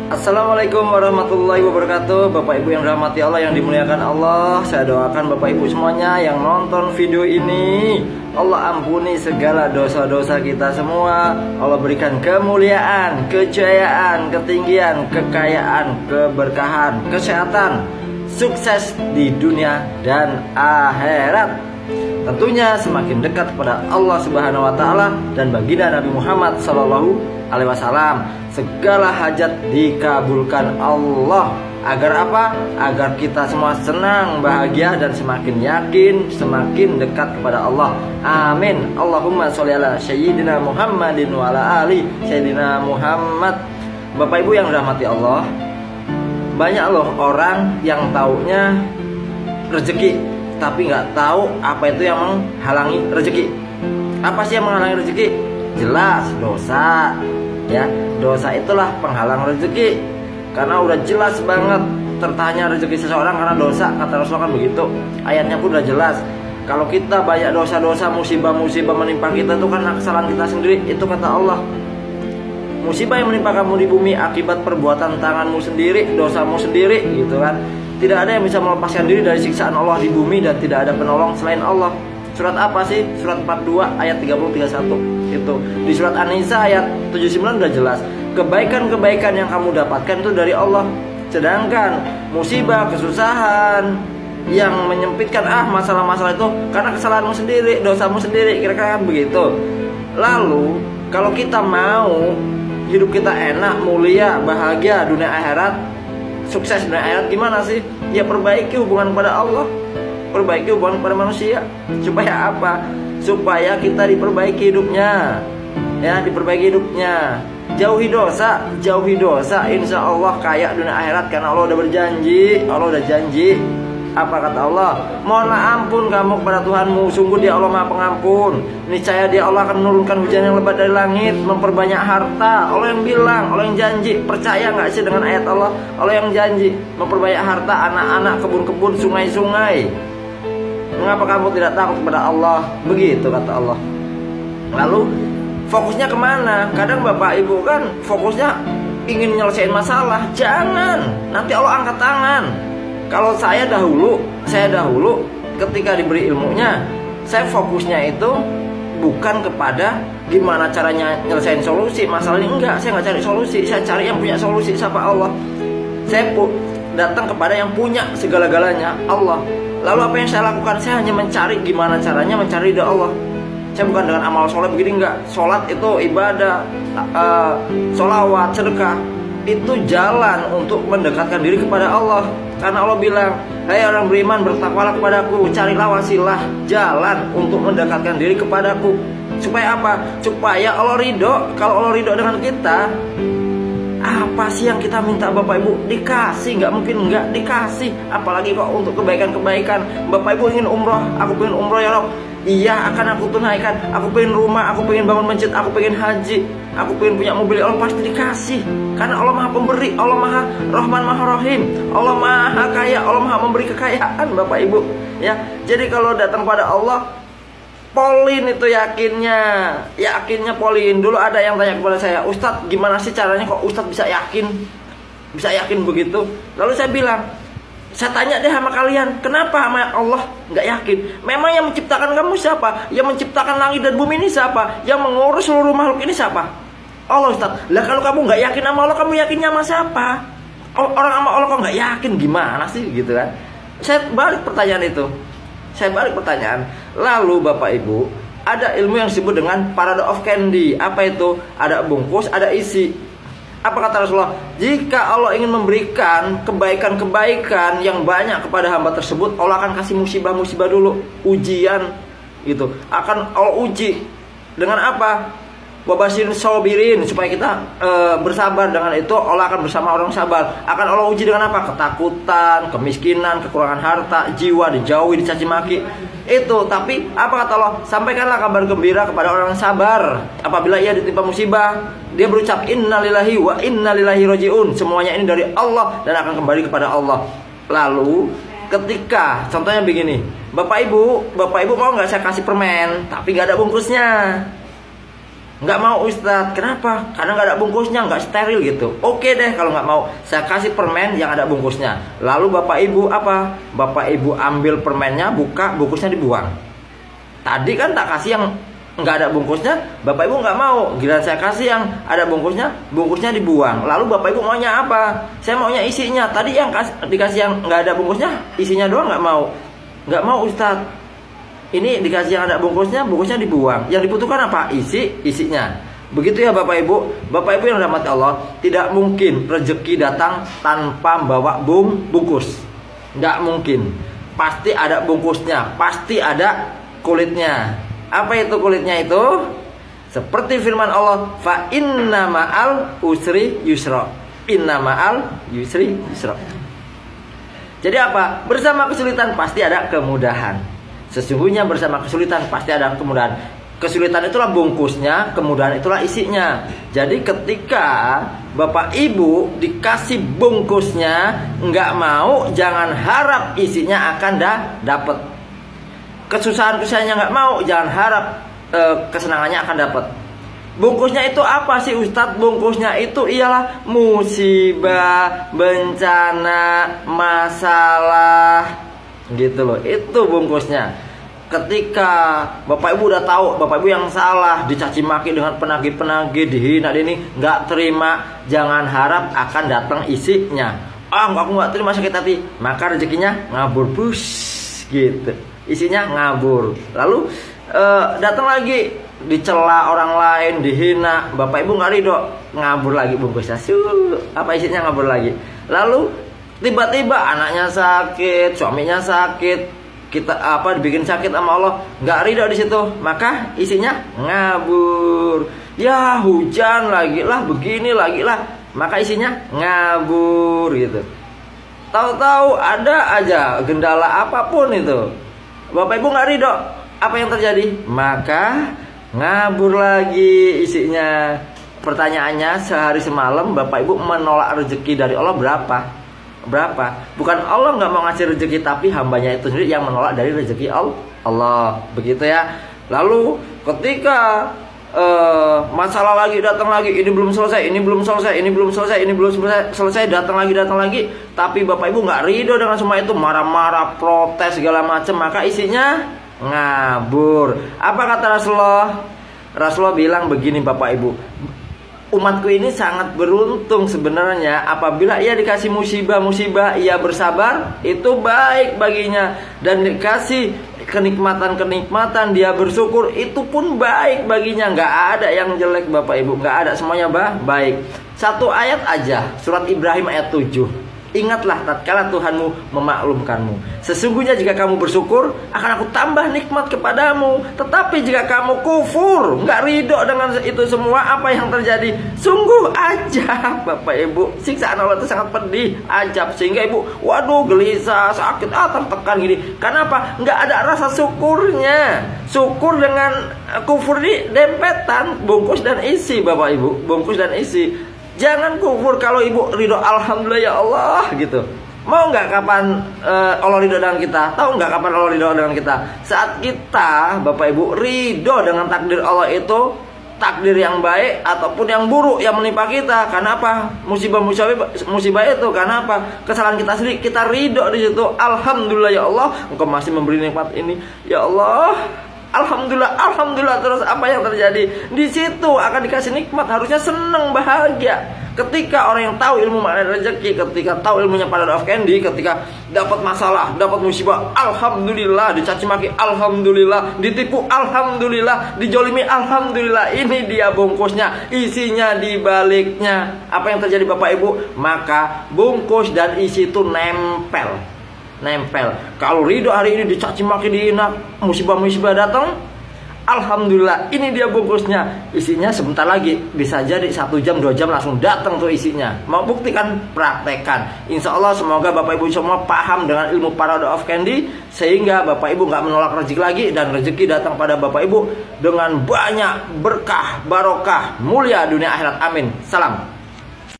Assalamualaikum warahmatullahi wabarakatuh. Bapak Ibu yang dirahmati Allah, yang dimuliakan Allah, saya doakan Bapak Ibu semuanya yang nonton video ini, Allah ampuni segala dosa-dosa kita semua. Allah berikan kemuliaan, kejayaan, ketinggian, kekayaan, keberkahan, kesehatan, sukses di dunia dan akhirat. Tentunya semakin dekat kepada Allah Subhanahu wa taala dan baginda Nabi Muhammad sallallahu alaihi wasallam, segala hajat dikabulkan Allah. Agar apa? Agar kita semua senang, bahagia, dan semakin yakin, semakin dekat kepada Allah. Amin. Allahumma sholli ala sayyidina Muhammadin wa ala ali sayyidina Muhammad. Bapak Ibu yang dirahmati Allah, banyak loh orang yang taunya rezeki, tapi nggak tahu apa itu yang menghalangi rezeki. Apa sih yang menghalangi rezeki? Jelas dosa. Ya, dosa itulah penghalang rezeki. Karena udah jelas banget tertanya rezeki seseorang karena dosa, kata Rasulullah kan begitu. Ayatnya pun udah jelas. Kalau kita banyak dosa-dosa, musibah-musibah menimpa kita itu karena kesalahan kita sendiri. Itu kata Allah. Musibah yang menimpa kamu di bumi akibat perbuatan tanganmu sendiri, dosamu sendiri, gitu kan. Tidak ada yang bisa melepaskan diri dari siksaan Allah di bumi dan tidak ada penolong selain Allah. Surat apa sih? Surat 42 ayat 30-31. Itu. Di surat An-Nisa ayat 79 udah jelas. Kebaikan-kebaikan yang kamu dapatkan itu dari Allah. Sedangkan musibah, kesusahan yang menyempitkan masalah-masalah itu karena kesalahanmu sendiri, dosamu sendiri, kira-kira kan begitu. Lalu kalau kita mau hidup kita enak, mulia, bahagia dunia akhirat, sukses dunia akhirat, gimana sih? Ya perbaiki hubungan pada Allah, perbaiki hubungan pada manusia. Supaya apa? Supaya kita diperbaiki hidupnya. Ya, diperbaiki hidupnya. Jauhi dosa, insya Allah kaya dunia akhirat. Karena Allah udah berjanji, Allah udah janji. Apa kata Allah? Mohonlah ampun kamu kepada Tuhanmu, sungguh Dia Allah Maha Pengampun. Niscaya Dia Allah akan menurunkan hujan yang lebat dari langit, memperbanyak harta. Allah yang bilang, Allah yang janji. Percaya nggak sih dengan ayat Allah? Allah yang janji memperbanyak harta, anak-anak, kebun-kebun, sungai-sungai. Mengapa kamu tidak takut kepada Allah? Begitu kata Allah. Lalu fokusnya kemana? Kadang Bapak Ibu kan fokusnya ingin menyelesaikan masalah. Jangan, nanti Allah angkat tangan. Kalau saya dahulu ketika diberi ilmunya, saya fokusnya itu bukan kepada gimana caranya nyelesain solusi masalah ini. Enggak, saya nggak cari solusi, saya cari yang punya solusi, siapa? Allah. Saya datang kepada yang punya segala-galanya, Allah. Lalu apa yang saya lakukan? Saya hanya mencari gimana caranya mencari ridha Allah. Saya bukan dengan amal sholat begini, enggak. Sholat itu ibadah, sholawat, sedekah, itu jalan untuk mendekatkan diri kepada Allah. Karena Allah bilang, hai orang beriman, bertakwalah kepadaku, carilah wasilah, jalan untuk mendekatkan diri kepadaku. Supaya apa? Supaya Allah ridho. Kalau Allah ridho dengan kita, apa sih yang kita minta Bapak Ibu? Dikasih, nggak mungkin nggak dikasih. Apalagi kok untuk kebaikan-kebaikan. Bapak Ibu ingin umroh, aku pengen umroh ya Rob. Iya, akan aku tunaikan. Aku pengen rumah, aku pengen bangun masjid, aku pengen haji, aku pengen punya mobil. Allah pasti dikasih. Karena Allah Maha Pemberi, Allah Maha Rahman, Maha Rahim, Allah Maha Kaya, Allah Maha memberi kekayaan Bapak Ibu. Ya, jadi kalau datang pada Allah, polin itu yakinnya polin. Dulu ada yang tanya kepada saya, Ustadz gimana sih caranya kok Ustadz bisa yakin begitu? Lalu saya bilang, saya tanya deh sama kalian, kenapa sama Allah nggak yakin? Memang yang menciptakan kamu siapa? Yang menciptakan langit dan bumi ini siapa? Yang mengurus seluruh makhluk ini siapa? Allah, Ustadz. Lah kalau kamu nggak yakin sama Allah, kamu yakinnya sama siapa? Orang sama Allah kok nggak yakin, gimana sih gitu kan? Saya balik pertanyaan. Lalu Bapak Ibu, ada ilmu yang disebut dengan paradox of candy. Apa itu? Ada bungkus, ada isi. Apa kata Rasulullah? Jika Allah ingin memberikan kebaikan-kebaikan yang banyak kepada hamba tersebut, Allah akan kasih musibah-musibah dulu, ujian gitu. Akan Allah uji dengan apa? Wabashirin sabirin, supaya kita bersabar. Dengan itu Allah akan bersama orang sabar. Akan Allah uji dengan apa? Ketakutan, kemiskinan, kekurangan harta, jiwa dijauhi, dicaci maki. Itu, tapi apa kata Allah? Sampaikanlah kabar gembira kepada orang sabar. Apabila ia ditimpa musibah, dia berucap innalillahi wa innalillahi rajiun. Semuanya ini dari Allah dan akan kembali kepada Allah. Lalu ketika contohnya begini, Bapak Ibu mau nggak saya kasih permen tapi nggak ada bungkusnya? Nggak mau Ustadz, kenapa? Karena nggak ada bungkusnya, nggak steril gitu. Oke deh kalau nggak mau, saya kasih permen yang ada bungkusnya. Lalu Bapak Ibu apa? Bapak Ibu ambil permennya, buka, bungkusnya dibuang. Tadi kan tak kasih yang nggak ada bungkusnya, Bapak Ibu nggak mau. Giliran saya kasih yang ada bungkusnya, bungkusnya dibuang. Lalu Bapak Ibu maunya apa? Saya maunya isinya. Tadi yang dikasih yang nggak ada bungkusnya, isinya doang nggak mau. Nggak mau Ustadz. Ini dikasih yang ada bungkusnya, bungkusnya dibuang. Yang dibutuhkan apa? Isinya. Begitu ya Bapak Ibu. Bapak Ibu yang dirahmati Allah, tidak mungkin rezeki datang tanpa bawa bungkus. Nggak mungkin. Pasti ada bungkusnya, pasti ada kulitnya. Apa itu kulitnya itu? Seperti firman Allah, fa inna ma'al usri yusra. Inna ma'al yusri yusra. Jadi apa? Bersama kesulitan pasti ada kemudahan. Sesungguhnya bersama kesulitan pasti ada kemudahan. Kesulitan itulah bungkusnya, kemudahan itulah isinya. Jadi ketika Bapak Ibu dikasih bungkusnya, nggak mau, jangan harap isinya akan dapat. Kesusahan-kesusahannya nggak mau, jangan harap kesenangannya akan dapat. Bungkusnya itu apa sih Ustadz? Bungkusnya itu ialah musibah, bencana, masalah, gitu loh. Itu bungkusnya. Ketika Bapak Ibu udah tahu, Bapak Ibu yang salah, dicaci maki dengan penagih-penagih, dihina ini, nggak terima, jangan harap akan datang isinya. Aku nggak terima, sakit hati, maka rezekinya ngabur bus, gitu. Isinya ngabur. Lalu datang lagi, dicela orang lain, dihina, Bapak Ibu nggak ridho, ngabur lagi bungkusnya. Apa isinya ngabur lagi. Lalu tiba-tiba anaknya sakit, suaminya sakit, kita dibikin sakit sama Allah, nggak ridho di situ, maka isinya ngabur. Ya hujan lagi lah, begini lagi lah, maka isinya ngabur gitu. Tahu-tahu ada aja gendala apapun itu, Bapak Ibu nggak ridho, apa yang terjadi? Maka ngabur lagi isinya. Pertanyaannya, sehari semalam Bapak Ibu menolak rezeki dari Allah berapa? Bukan Allah nggak mau ngasih rezeki, tapi hambanya itu sendiri yang menolak dari rezeki Allah. Begitu ya. Lalu ketika masalah lagi datang lagi, ini belum selesai, ini belum selesai, ini belum selesai, ini belum selesai, datang lagi, tapi Bapak Ibu nggak ridho dengan semua itu, marah-marah, protes segala macam, maka isinya ngabur. Apa kata Rasulullah? Rasulullah bilang begini Bapak Ibu, umatku ini sangat beruntung sebenarnya apabila ia dikasih musibah, ia bersabar, itu baik baginya. Dan dikasih kenikmatan, dia bersyukur, itu pun baik baginya. Nggak ada yang jelek Bapak Ibu, nggak ada, semuanya baik. Satu ayat aja, surat Ibrahim ayat 7. Ingatlah tatkala Tuhanmu memaklumkanmu. Sesungguhnya jika kamu bersyukur, akan aku tambah nikmat kepadamu. Tetapi jika kamu kufur, nggak ridho dengan itu semua, apa yang terjadi? Sungguh ajab Bapak Ibu, siksaan Allah itu sangat pedih, ajab. Sehingga Ibu, waduh gelisah, sakit, tertekan gini. Kenapa? Nggak ada rasa syukurnya. Syukur dengan kufur di dempetan, bungkus dan isi Bapak Ibu, bungkus dan isi. Jangan kufur kalau Ibu ridho, alhamdulillah ya Allah gitu. Mau nggak kapan Allah ridho dengan kita? Tahu nggak kapan Allah ridho dengan kita? Saat kita Bapak Ibu ridho dengan takdir Allah itu, takdir yang baik ataupun yang buruk yang menimpa kita. Karena apa? Musibah itu karena apa? Kesalahan kita sendiri, kita ridho di situ. Alhamdulillah ya Allah, Engkau masih memberi nikmat ini. Ya Allah, alhamdulillah. Terus apa yang terjadi? Di situ akan dikasih nikmat, harusnya senang, bahagia. Ketika orang yang tahu ilmu makna rezeki, ketika tahu ilmunya pada of candy, ketika dapat masalah, dapat musibah, alhamdulillah. Dicaci maki, alhamdulillah. Ditipu, alhamdulillah. Dijolimi, alhamdulillah. Ini dia bungkusnya, isinya di baliknya. Apa yang terjadi Bapak Ibu? Maka bungkus dan isi itu nempel. Kalau ridho hari ini dicaci maki, dihina, musibah datang, alhamdulillah, ini dia bungkusnya. Isinya sebentar lagi, bisa jadi 1 jam 2 jam langsung datang tuh isinya. Mau buktikan, praktekan. Insya Allah semoga Bapak Ibu semua paham dengan ilmu Parade of Candy, sehingga Bapak Ibu nggak menolak rezeki lagi, dan rezeki datang pada Bapak Ibu dengan banyak berkah, barokah, mulia dunia akhirat. Amin. Salam.